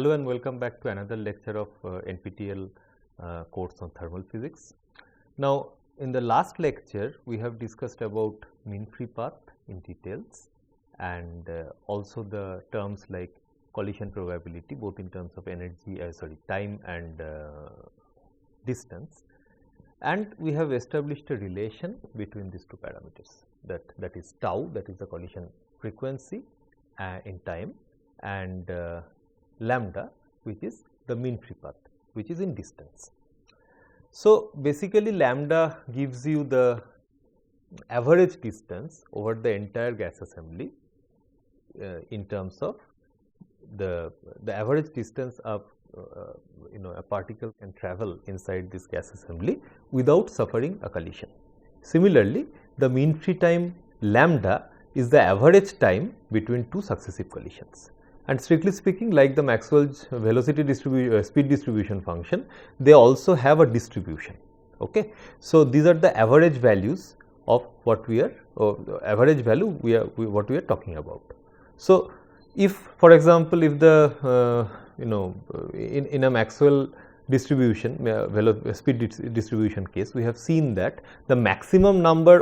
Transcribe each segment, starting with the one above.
Hello and welcome back to another lecture of NPTEL course on thermal physics. Now, in the last lecture, we have discussed about mean free path in details and also the terms like collision probability, both in terms of energy, time and distance. And we have established a relation between these two parameters, that is tau, that is the collision frequency in time, and lambda, which is the mean free path, which is in distance. So, basically lambda gives you the average distance over the entire gas assembly in terms of the average distance of a particle can travel inside this gas assembly without suffering a collision. Similarly, the mean free time lambda is the average time between two successive collisions. And strictly speaking, like the Maxwell's velocity speed distribution function, they also have a distribution. Okay. So, these are the average values of what we are average value what we are talking about. So, if for example, if the in a Maxwell distribution speed distribution case, we have seen that the maximum numbers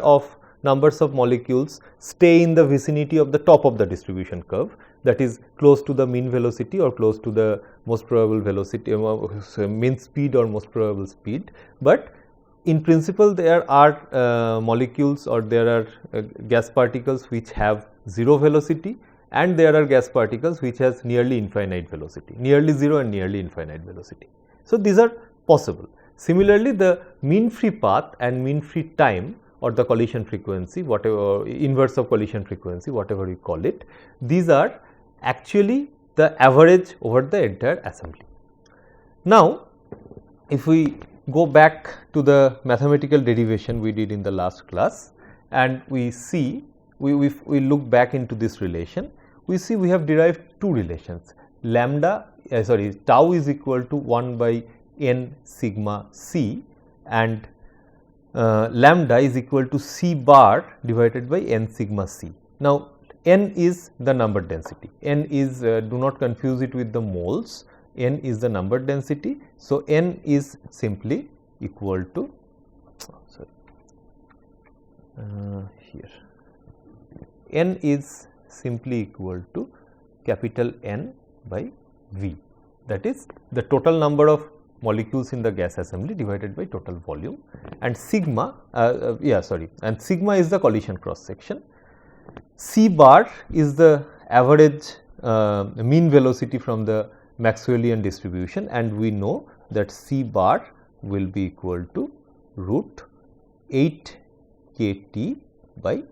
of molecules stay in the vicinity of the top of the distribution curve, that is close to the mean velocity or close to the most probable velocity, mean speed or most probable speed. But in principle, there are molecules or there are gas particles which have 0 velocity, and there are gas particles which has nearly infinite velocity, nearly 0 and nearly infinite velocity. So, these are possible. Similarly, the mean free path and mean free time or the collision frequency, whatever inverse of collision frequency, whatever you call it, these are actually the average over the entire assembly. Now, if we go back to the mathematical derivation we did in the last class and we see, we look back into this relation, we see we have derived two relations. Tau is equal to 1 by n sigma c, and lambda is equal to c bar divided by n sigma c. Now, n is the number density, n is do not confuse it with the moles, n is the number density. So, n is simply equal to n is simply equal to capital N by V, that is the total number of molecules in the gas assembly divided by total volume, and sigma and sigma is the collision cross section. C bar is the average mean velocity from the Maxwellian distribution, and we know that C bar will be equal to root 8 kT by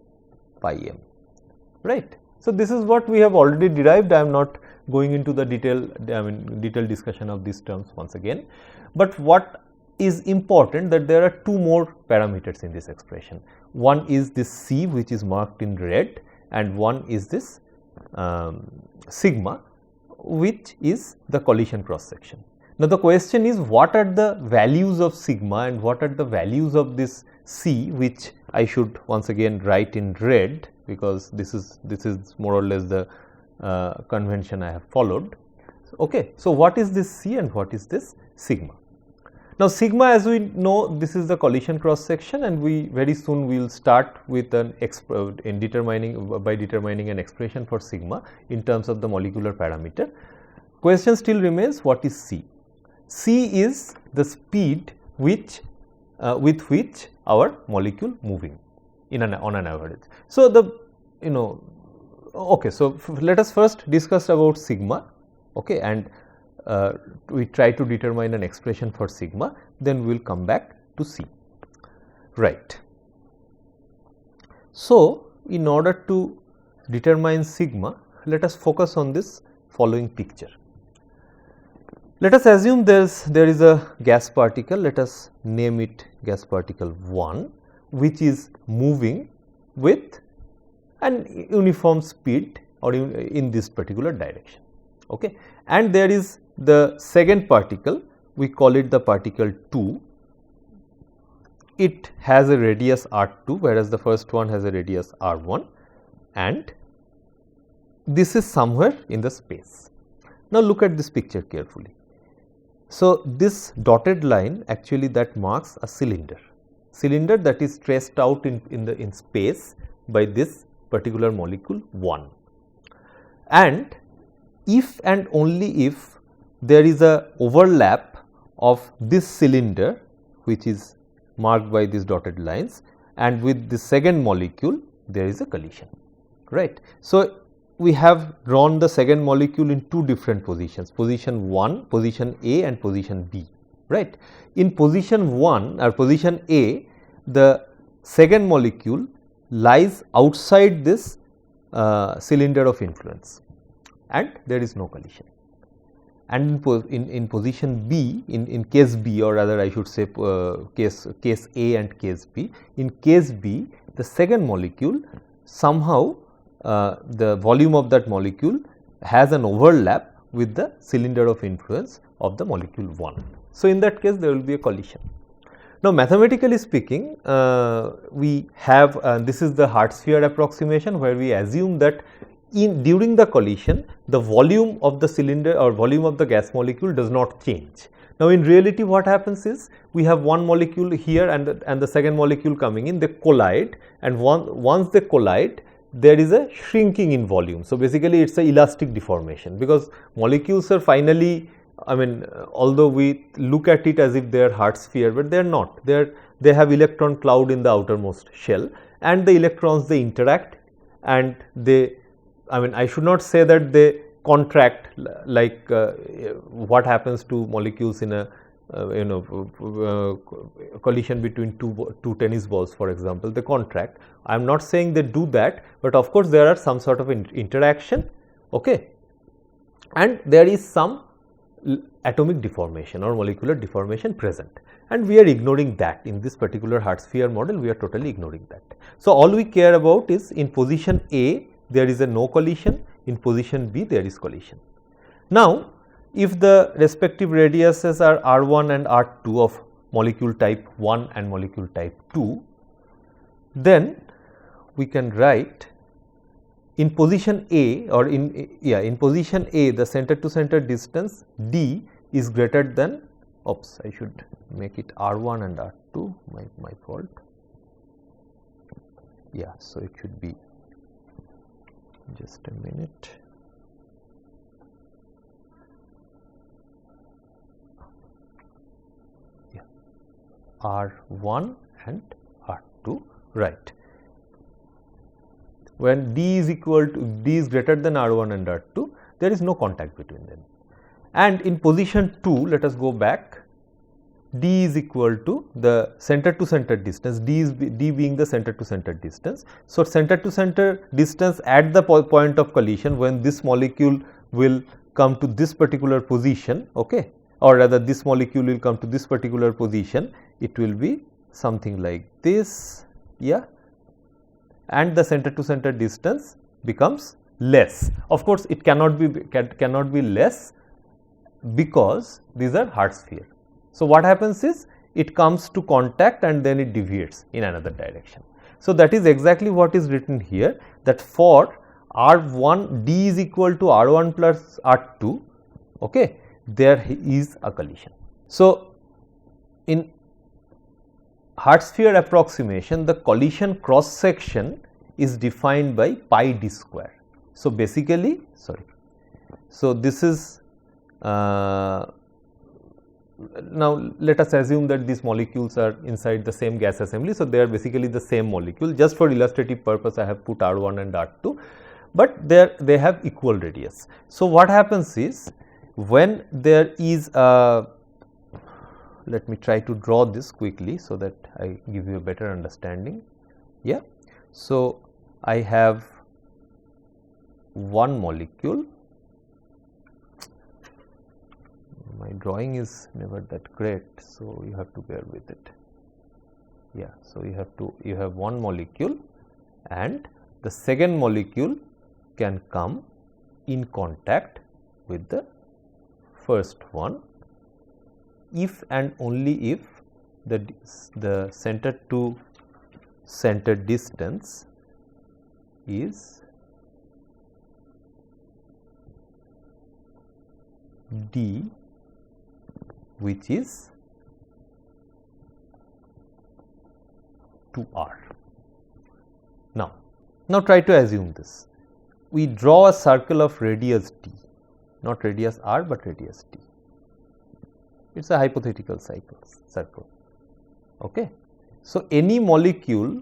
pi m, right. So, this is what we have already derived. I am not going into the detailed discussion of these terms once again, but what is important that there are two more parameters in this expression. One is this C, which is marked in red, and one is this sigma, which is the collision cross section. Now, the question is, what are the values of sigma and what are the values of this C, which I should once again write in red, because this is more or less the convention I have followed. Okay. So, what is this C and what is this sigma? Now, sigma, as we know, this is the collision cross section, and we very soon we will start with determining an expression for sigma in terms of the molecular parameter. Question still remains, what is C? C is the speed with which our molecule moving on an average. So, okay. So, let us first discuss about sigma, okay, and we try to determine an expression for sigma, then we will come back to C, right. So, in order to determine sigma, let us focus on this following picture. Let us assume there is a gas particle, let us name it gas particle 1, which is moving with an uniform speed or in this particular direction, okay. And there is the second particle, we call it the particle 2. It has a radius r2, whereas the first one has a radius r1, and this is somewhere in the space. Now, look at this picture carefully. So, this dotted line actually that marks a cylinder that is traced out in space by this particular molecule 1. And if and only if there is a overlap of this cylinder which is marked by these dotted lines and with the second molecule there is a collision, right. So, we have drawn the second molecule in two different positions, position 1, position A and position B, right. In position 1 or position A, the second molecule lies outside this cylinder of influence and there is no collision. And in position B, in case B, or rather I should say case A and case B, in case B the second molecule somehow the volume of that molecule has an overlap with the cylinder of influence of the molecule 1. So, in that case there will be a collision. Now, mathematically speaking, we have this is the Hart sphere approximation, where we assume that during the collision the volume of the cylinder or volume of the gas molecule does not change. Now, in reality what happens is we have one molecule here and the second molecule coming in, they collide, and once they collide there is a shrinking in volume. So, basically it is a elastic deformation, because molecules are finally, I mean, although we look at it as if they are Hart sphere, but they are not. They have electron cloud in the outermost shell, and the electrons they interact, and they, I mean, I should not say that they contract like what happens to molecules in a collision between two tennis balls, for example, they contract. I am not saying they do that, but of course there are some sort of interaction, okay, and there is some atomic deformation or molecular deformation present, and we are ignoring that in this particular Hart sphere model. We are totally ignoring that. So, all we care about is in position A there is a no collision, in position B there is collision. Now, if the respective radiuses are R1 and R2 of molecule type 1 and molecule type 2, then we can write in position A, or in position A the center to center distance D is greater than, oops, I should make it R1 and R2, my fault. Yeah, so it should be, just a minute. Yeah, R1 and R2, right. When D is greater than R1 and R2, there is no contact between them. And in position 2, let us go back, D is equal to the center to center distance, D being the center to center distance. So, center to center distance at the point of collision, when this molecule will come to this particular position, okay, or rather this molecule will come to this particular position, it will be something like this, yeah, and the center to center distance becomes less. Of course, it cannot be less, because these are Hart sphere. So, what happens is it comes to contact and then it deviates in another direction. So, that is exactly what is written here, that for R1 D is equal to R1 plus R2, okay, there is a collision. So, in Hart sphere approximation, the collision cross section is defined by pi d square. So, basically, sorry, so this is now let us assume that these molecules are inside the same gas assembly. So, they are basically the same molecule, just for illustrative purpose I have put R1 and R2, but they have equal radius. So, what happens is when there is a, let me try to draw this quickly so that I give you a better understanding. Yeah. So, I have one molecule, my drawing is never that great, so you have to bear with it. Yeah. So, you have one molecule, and the second molecule can come in contact with the first one if and only if the center to center distance is d which is 2r. Now try to assume this. We draw a circle of radius d, not radius r but radius d. It is a hypothetical circle. Okay. So, any molecule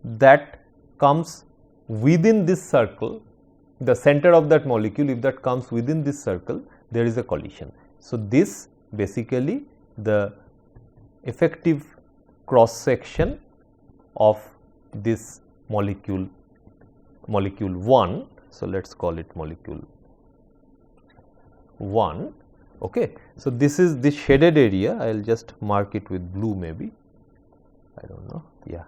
that comes within this circle, the center of that molecule, if that comes within this circle, there is a collision. So, this basically the effective cross section of this molecule 1. So, let us call it molecule 1. Okay. So, this is this shaded area, I will just mark it with blue maybe, I do not know, yeah.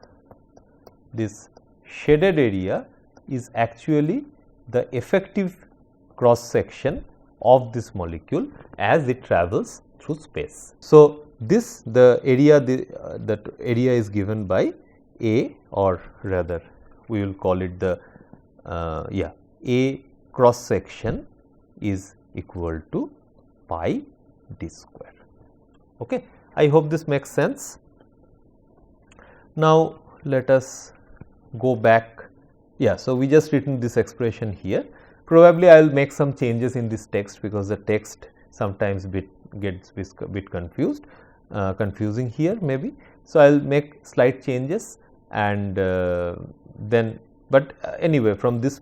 This shaded area is actually the effective cross section of this molecule as it travels through space. So, this the area that area is given by A, or rather we will call it the A cross section is equal to pi d square. Okay. I hope this makes sense. Now, let us go back. Yeah, so we just written this expression here. Probably I will make some changes in this text because the text sometimes gets a bit confusing here maybe. So, I will make slight changes and then, but anyway from this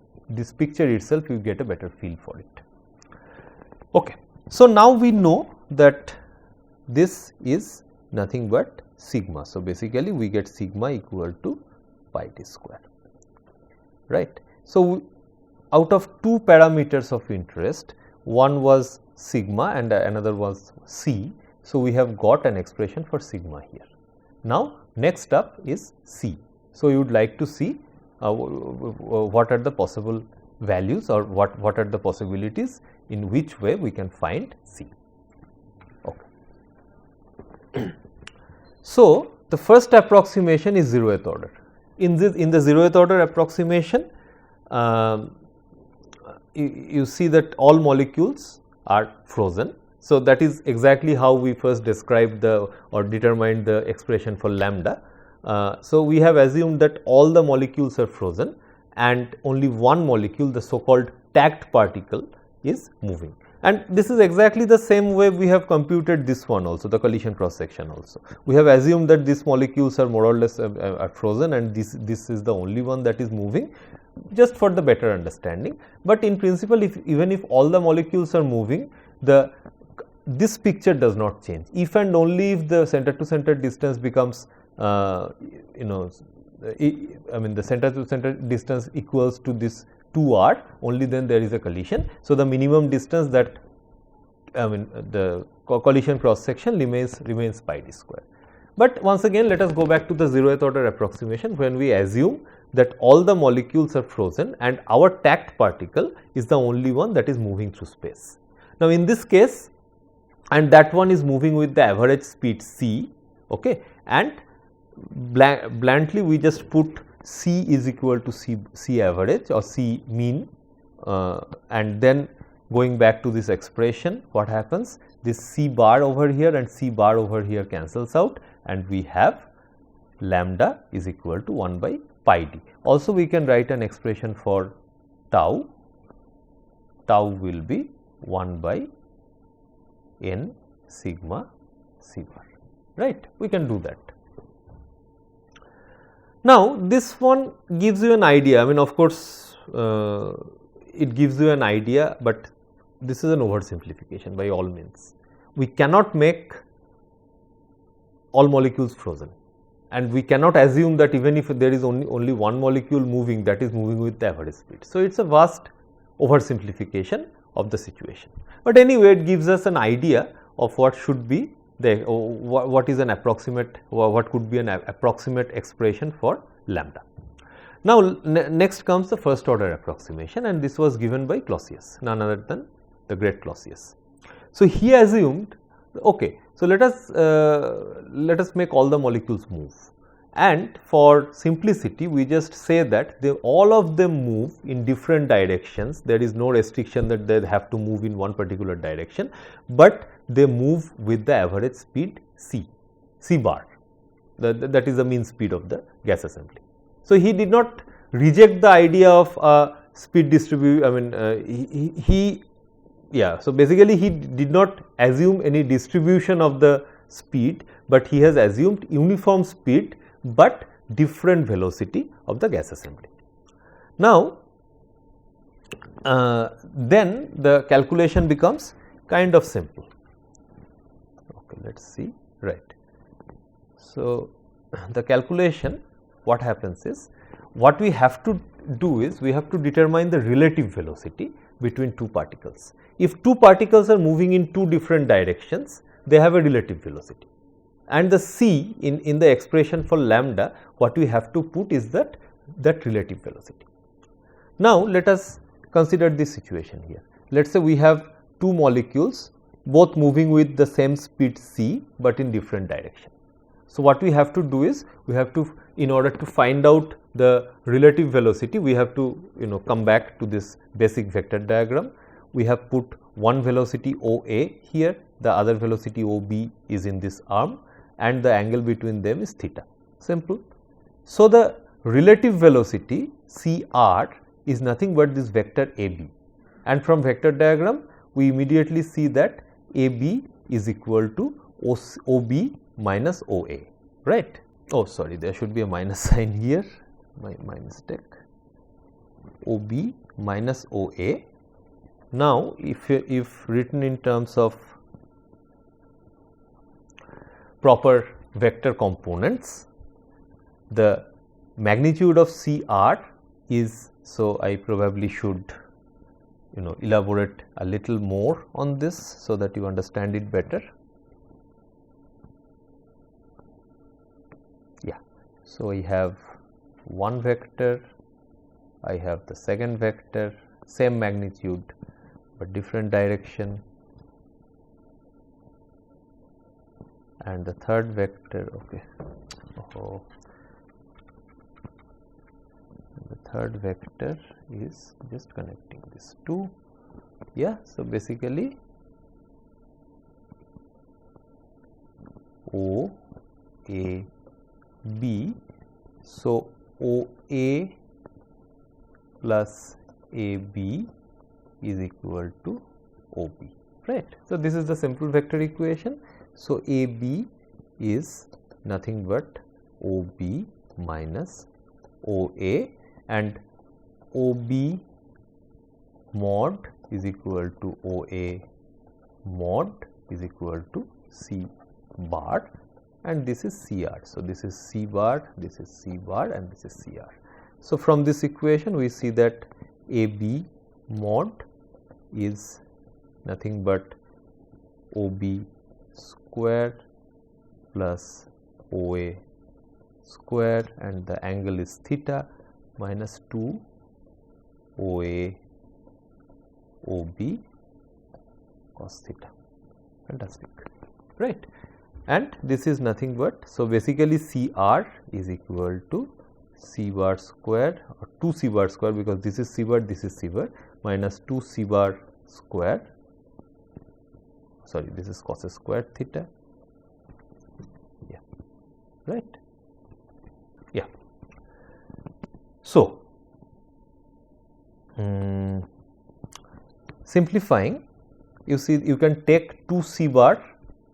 picture itself you get a better feel for it. Okay. So, now we know that this is nothing but sigma. So, basically we get sigma equal to pi d square, right. So, out of two parameters of interest, one was sigma and another was c. So, we have got an expression for sigma here. Now, next up is c. So, you would like to see what are the possible values or what are the possibilities in which way we can find c. Okay. So, the first approximation is 0th order. In the 0th order approximation, you see that all molecules are frozen. So, that is exactly how we first described or determined the expression for lambda. So, we have assumed that all the molecules are frozen and only one molecule, the so called tagged particle, is moving. And this is exactly the same way we have computed this one also, the collision cross section also. We have assumed that these molecules are more or less are frozen and this is the only one that is moving, just for the better understanding. But in principle, even if all the molecules are moving, this picture does not change. If and only if the center to center distance becomes I mean the center to center distance equals to this 2r, only then there is a collision. So, the minimum distance that the collision cross section remains pi d square. But once again, let us go back to the 0th order approximation when we assume that all the molecules are frozen and our tagged particle is the only one that is moving through space. Now, in this case, and that one is moving with the average speed c, okay, and bluntly we just put c is equal to c average or c mean, and then going back to this expression, what happens? This c bar over here and c bar over here cancels out and we have lambda is equal to 1 by pi d. Also we can write an expression for tau. Tau will be 1 by n sigma c bar, right. We can do that. Now, this one gives you an idea. I mean, of course, it gives you an idea, but this is an oversimplification by all means. We cannot make all molecules frozen, and we cannot assume that even if there is only one molecule moving, that is moving with the average speed. So, it is a vast oversimplification of the situation. But anyway, it gives us an idea of what should be what is an approximate, what could be an approximate expression for lambda. Now, next comes the first order approximation, and this was given by Clausius, none other than the great Clausius. So, he assumed, okay, so let us make all the molecules move, and for simplicity we just say that they all of them move in different directions. There is no restriction that they have to move in one particular direction, but they move with the average speed c bar, that is the mean speed of the gas assembly. So, he did not reject the idea of speed distribution. I mean so basically he did not assume any distribution of the speed, but he has assumed uniform speed but different velocity of the gas assembly. Now, then the calculation becomes kind of simple. Okay, let us see, right. So, the calculation, what happens is, what we have to do is we have to determine the relative velocity between two particles. If two particles are moving in two different directions, they have a relative velocity, and the c in the expression for lambda, what we have to put is that relative velocity. Now, let us consider this situation here. Let us say we have two molecules both moving with the same speed c, but in different direction. So, what we have to do is we have to, in order to find out the relative velocity, we have to come back to this basic vector diagram. We have put one velocity OA here, the other velocity OB is in this arm, and the angle between them is theta, simple. So, the relative velocity CR is nothing but this vector AB, and from vector diagram we immediately see that AB is equal to OB minus OA, right. Oh sorry, there should be a minus sign here, my mistake, OB minus OA. Now, if written in terms of proper vector components, the magnitude of CR is, so I probably should elaborate a little more on this so that you understand it better. Yeah, so I have one vector, I have the second vector, same magnitude but different direction, and the third vector, okay, the third vector is just connecting these two. Yeah, so basically O A B, so OA plus AB is equal to OB, right. So, this is the simple vector equation. So, AB is nothing but OB minus OA, and OB mod is equal to OA mod is equal to C bar, and this is CR. So, this is C bar, this is C bar, and this is CR. So, from this equation we see that AB mod is nothing but OB square plus OA square, and the angle is theta, minus 2 OA OB cos theta, fantastic, right. And this is nothing but, so basically CR is equal to C bar square or 2 C bar square, because this is C bar, this is C bar, minus 2 C bar square, sorry, this is cos square theta, yeah, right, yeah. So, simplifying, you see you can take 2 C bar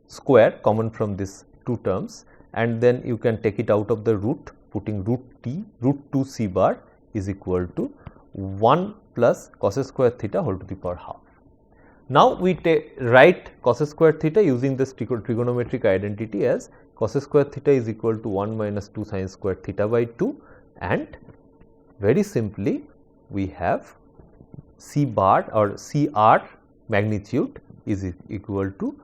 square common from these two terms, and then you can take it out of the root, putting root t, root 2 C bar is equal to 1 plus cos square theta whole to the power half. Now, we write cos square theta using this trigonometric identity as cos square theta is equal to 1 minus 2 sin square theta by 2, and very simply we have C bar or CR magnitude is equal to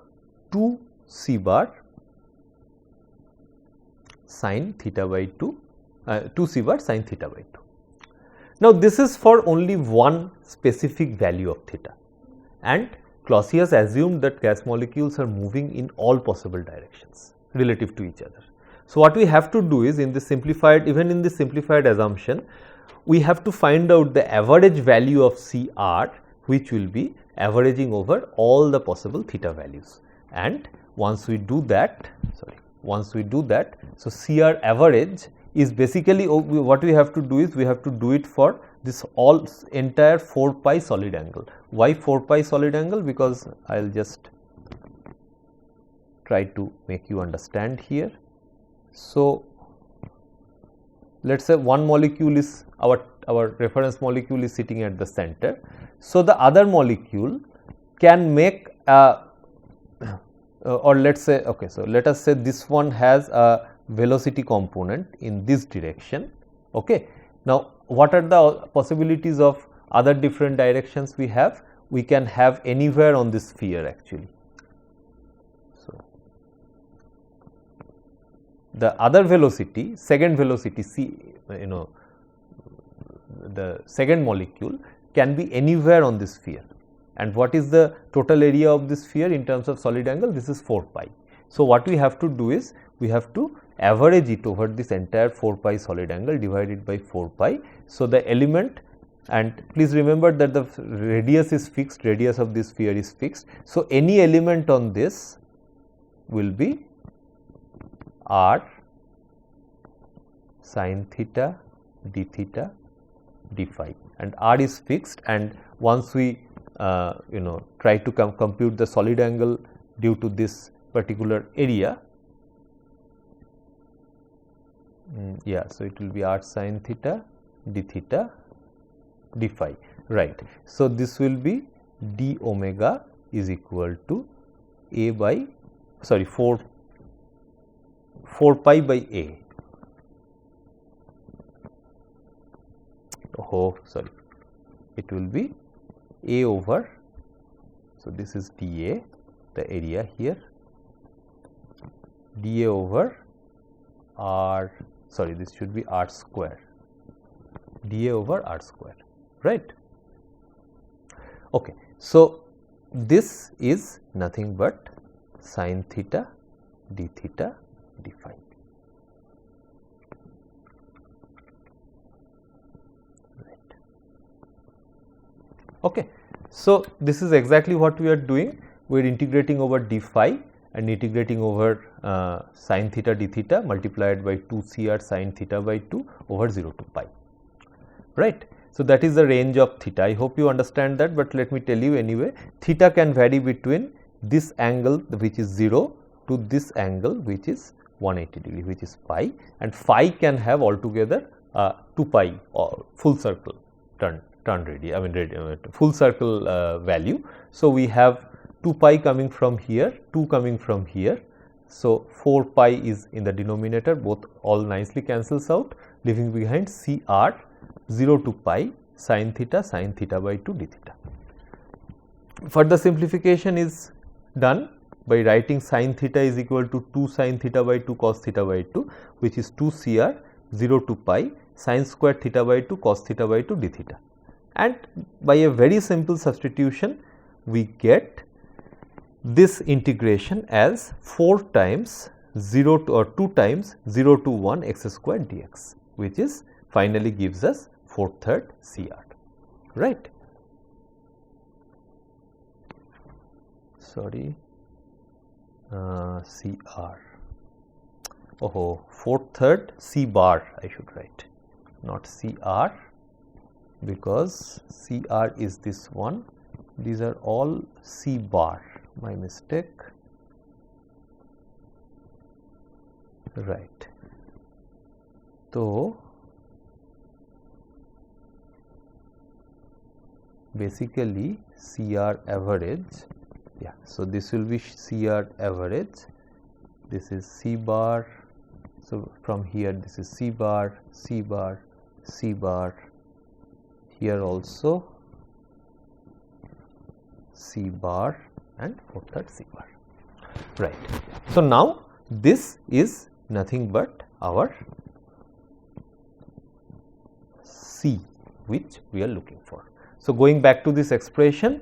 2 C bar sin theta by 2, 2 C bar sin theta by 2. Now, this is for only one specific value of theta, and Clausius assumed that gas molecules are moving in all possible directions relative to each other. So, what we have to do is in the simplified, even in the simplified assumption, we have to find out the average value of CR, which will be averaging over all the possible theta values. And once we do that, so CR average is basically what we have to do is we have to do it for this entire 4 pi solid angle. Why 4 pi solid angle? Because I will just try to make you understand here. So, let us say one molecule is our reference molecule is sitting at the center. So, the other molecule can make or let us say, okay, so let us say this one has a velocity component in this direction. Okay. Now, what are the possibilities of other different directions we have? We can have anywhere on this sphere actually. So, the other velocity, second velocity the second molecule can be anywhere on this sphere. And what is the total area of this sphere in terms of solid angle? This is 4 pi. So, what we have to do is we have to average it over this entire 4 pi solid angle divided by 4 pi. So, the element, and please remember that the radius is fixed, radius of this sphere is fixed. So, any element on this will be r sin theta d theta d phi, and r is fixed, and once we try to compute the solid angle due to this particular area, so it will be r sin theta d theta d phi, right. So, this will be d omega is equal to a by 4 pi by a. It will be a over, so this is dA, the area here, dA over r, this should be r square, dA over r square, right. Okay. So, this is nothing but sin theta d theta d phi. Okay. So, this is exactly what we are doing. We are integrating over d phi and integrating over sin theta d theta multiplied by 2 CR sin theta by 2 over 0 to pi, right. So, that is the range of theta. I hope you understand that, but let me tell you anyway, theta can vary between this angle which is 0 to this angle which is 180 degree, which is pi, and phi can have altogether 2 pi or full circle turn radius, full circle value. So, we have 2 pi coming from here, 2 coming from here. So, 4 pi is in the denominator, both all nicely cancels out, leaving behind CR 0 to pi sin theta by 2 d theta. Further simplification is done by writing sin theta is equal to 2 sin theta by 2 cos theta by 2, which is 2 CR 0 to pi sin square theta by 2 cos theta by 2 d theta. And by a very simple substitution, we get this integration as 4 times 0 to, or 2 times 0 to 1 x square dx, which is finally gives us 4/3 CR, right. CR, 4/3 C bar I should write, not CR, because CR is this one, these are all C bar, my mistake, right. So, basically CR average, so this will be CR average, this is C bar, so from here this is C bar, C bar, C bar, here also C bar and 4/3 C bar, right. So, now this is nothing but our C which we are looking for. So, going back to this expression,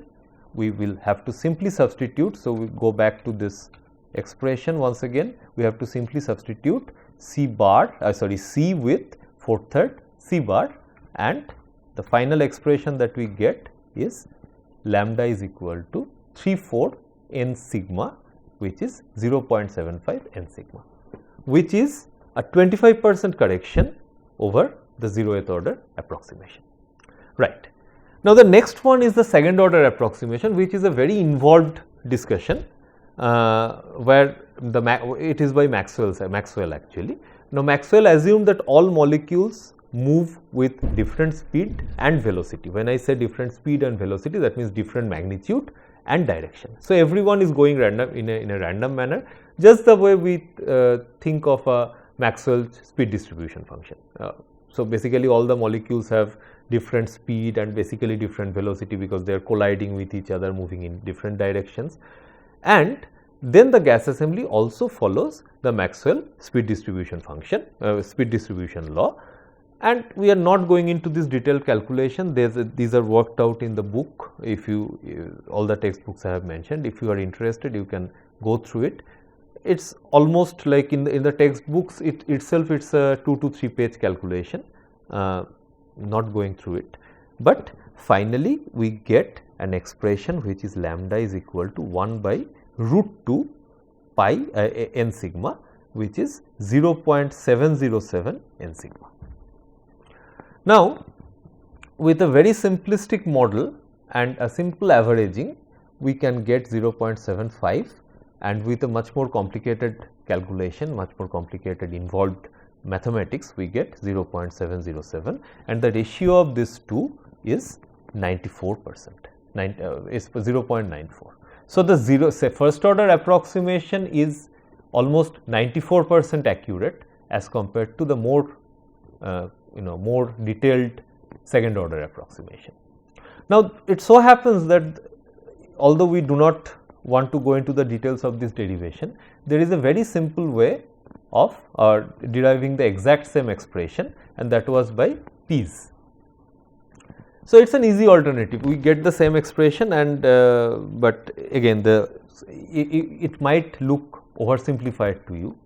we will have to simply substitute. So, we go back to this expression once again, we have to simply substitute C with 4/3 C bar, and the final expression that we get is lambda is equal to 3/4 n sigma, which is 0.75 n sigma, which is a 25% correction over the 0th order approximation. Right. Now, the next one is the second order approximation, which is a very involved discussion, where it is by Maxwell actually. Now, Maxwell assumed that all molecules move with different speed and velocity. When I say different speed and velocity, that means different magnitude and direction. So, everyone is going random in a random manner, just the way we think of a Maxwell's speed distribution function. So, basically all the molecules have different speed and basically different velocity, because they are colliding with each other, moving in different directions. And then the gas assembly also follows the Maxwell speed distribution function, speed distribution law. And we are not going into this detailed calculation. These are worked out in the book. If you all the textbooks I have mentioned, if you are interested, you can go through it. It's almost like in the textbooks itself. It's a 2 to 3 page calculation. Not going through it, but finally we get an expression which is lambda is equal to 1 by root 2 pi n sigma, which is 0.707 n sigma. Now, with a very simplistic model and a simple averaging, we can get 0.75, and with a much more complicated calculation, much more complicated involved mathematics, we get 0.707, and the ratio of these two is 94%, is 0.94. So, the first order approximation is almost 94% accurate as compared to the more more detailed second order approximation. Now, it so happens that although we do not want to go into the details of this derivation, there is a very simple way of deriving the exact same expression, and that was by Pease. So, it is an easy alternative. We get the same expression, and but again it might look oversimplified to you.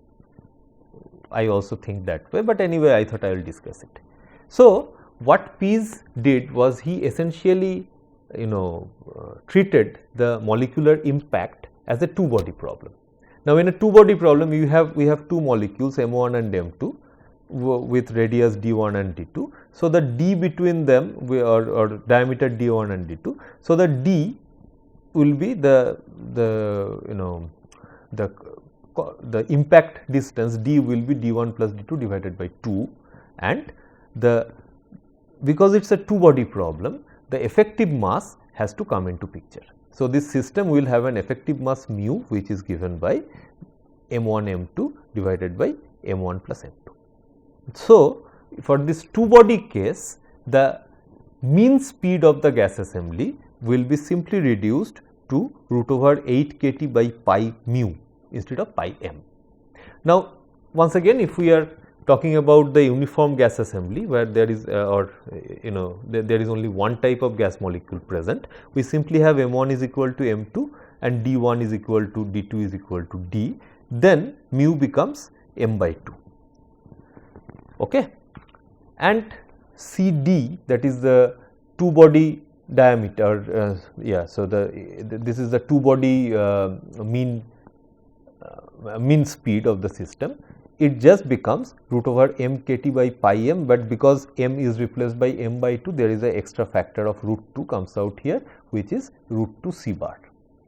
I also think that way, but anyway I thought I will discuss it. So, what Pease did was he essentially treated the molecular impact as a two body problem. Now, in a two body problem we have two molecules M1 and M2 with radius d1 and d2. So, the d between them or diameter d1 and d2. So, the d will be the impact distance, d will be d1 plus d2 divided by 2, and because it is a two body problem, the effective mass has to come into picture. So, this system will have an effective mass mu, which is given by M1 M2 divided by M1 plus M2. So, for this two body case, the mean speed of the gas assembly will be simply reduced to root over 8 kT by pi mu instead of pi m. Now, once again, if we are talking about the uniform gas assembly, where there is there is only one type of gas molecule present, we simply have M1 is equal to M2 and D1 is equal to D2 is equal to D, then mu becomes m by 2. Okay. And CD, that is the two body diameter, so this is the two body mean speed of the system. It just becomes root over m kT by pi m, but because m is replaced by m by 2, there is an extra factor of root 2 comes out here, which is root 2 c bar.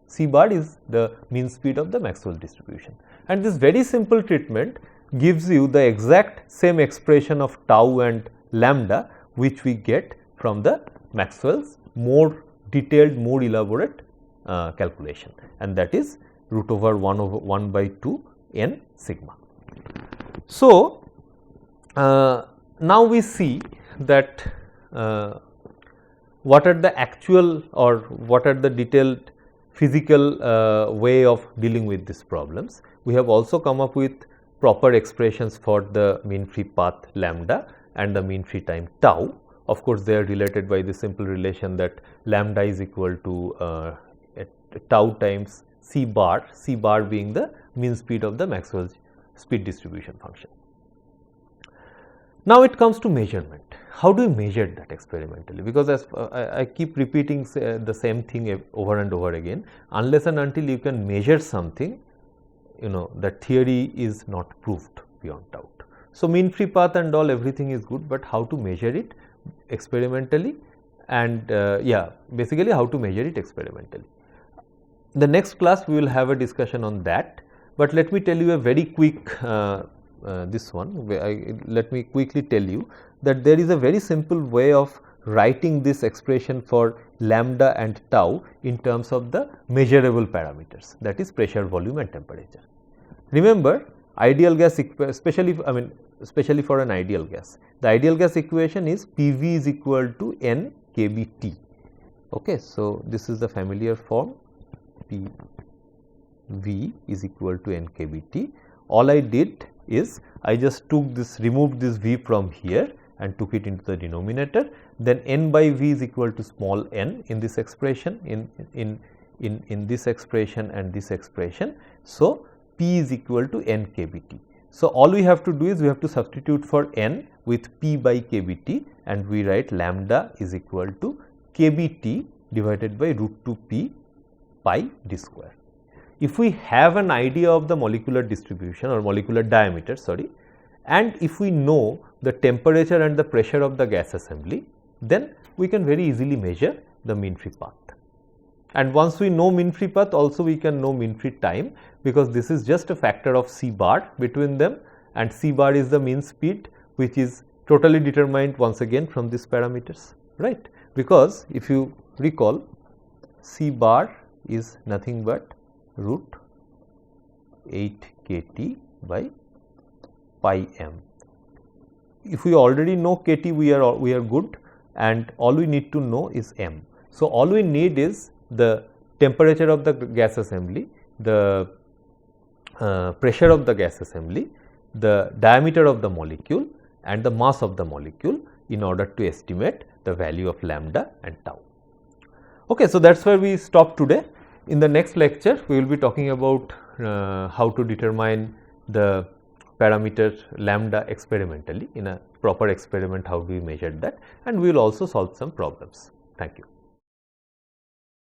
C bar is the mean speed of the Maxwell distribution, and this very simple treatment gives you the exact same expression of tau and lambda, which we get from the Maxwell's more detailed, more elaborate calculation, and that is root over 1 by 2 n sigma. So, now we see that what are the actual or what are the detailed physical way of dealing with these problems. We have also come up with proper expressions for the mean free path lambda and the mean free time tau. Of course, they are related by the simple relation that lambda is equal to tau times c bar being the mean speed of the Maxwell's speed distribution function. Now it comes to measurement. How do we measure that experimentally? Because as I keep repeating the same thing over and over again, unless and until you can measure something, that theory is not proved beyond doubt. So, mean free path and all, everything is good, but how to measure it experimentally, and basically how to measure it experimentally. The next class we will have a discussion on that, but let me tell you a very quick let me quickly tell you that there is a very simple way of writing this expression for lambda and tau in terms of the measurable parameters, that is pressure, volume and temperature. Remember, ideal gas, especially for an ideal gas, the ideal gas equation is PV is equal to N kBT. Okay, so this is the familiar form, PV is equal to N kBT. All I did is I just removed this V from here and took it into the denominator. Then N by V is equal to small n in this expression, in this expression and this expression. So P is equal to N kBT. So all we have to do is we have to substitute for N with P by kBT, and we write lambda is equal to kBT divided by root 2 P pi d square. If we have an idea of the molecular distribution or molecular diameter, and if we know the temperature and the pressure of the gas assembly, then we can very easily measure the mean free path. And once we know mean free path, also we can know mean free time, because this is just a factor of C bar between them, and C bar is the mean speed, which is totally determined once again from these parameters, right? Because if you recall, C bar is nothing but root 8 kT by pi m. If we already know kT, we are good, and all we need to know is m. So all we need is the temperature of the gas assembly, the pressure of the gas assembly, the diameter of the molecule and the mass of the molecule in order to estimate the value of lambda and tau. Okay, so that is where we stop today. In the next lecture, we will be talking about how to determine the parameter lambda experimentally in a proper experiment, how do we measure that, and we will also solve some problems. Thank you.